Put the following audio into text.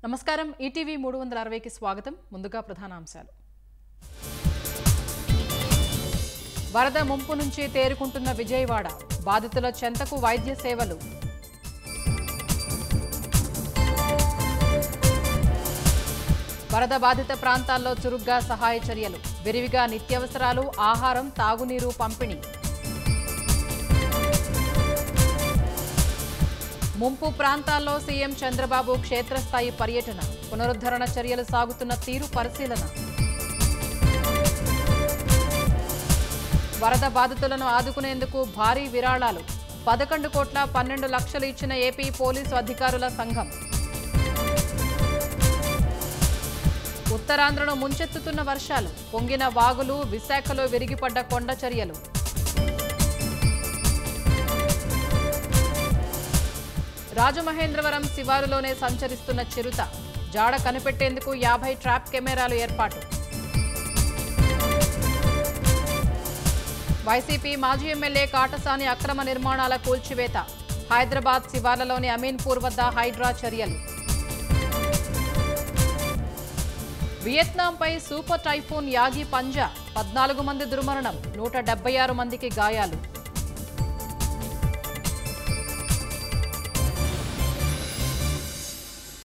నమస్కారం ఈటీవీ 360కి స్వాగతం ముందుగా ప్రధానాంశాలు వరద ముంపు నుంచి తేరుకుంటున్న విజయవాడ బాధితుల చెంతకు వైద్య సేవలు వరద బాధిత ప్రాంతాల్లో చురుగ్గా సహాయ చర్యలు విరివిగా నిత్యావసరాలు ఆహారం తాగునీరు పంపిణీ ముంపు ప్రాంతాల్లో సీఎం చంద్రబాబు క్షేత్రస్థాయి పర్యటన పునరుద్ధరణ చర్యలు సాగుతున్న తీరు పరిశీలన వరద బాధితులను ఆదుకునేందుకు భారీ విరాళాలు 11,12,00,000 ఇచ్చిన ఏపీ పోలీసు అధికారుల సంఘం ఉత్తరాంధ్రను ముంచెత్తుతున్న వర్షాలు పొంగిన వాగులు విశాఖలో విరిగిపడ్డ కొండ చర్యలు రాజమహేంద్రవరం శివారులోనే సంచరిస్తున్న చిరుత జాడ కనిపెట్టేందుకు 50 ట్రాప్ కెమెరాలు ఏర్పాటు వైసీపీ మాజీ ఎమ్మెల్యే కాటసాని అక్రమ నిర్మాణాల కూల్చివేత హైదరాబాద్ శివార్లలోని అమీన్పూర్ వద్ద హైడ్రా చర్యలు వియత్నాంపై సూపర్ టైఫూన్ యాగి పంజా 14 మంది దుర్మరణం 176 మందికి గాయాలు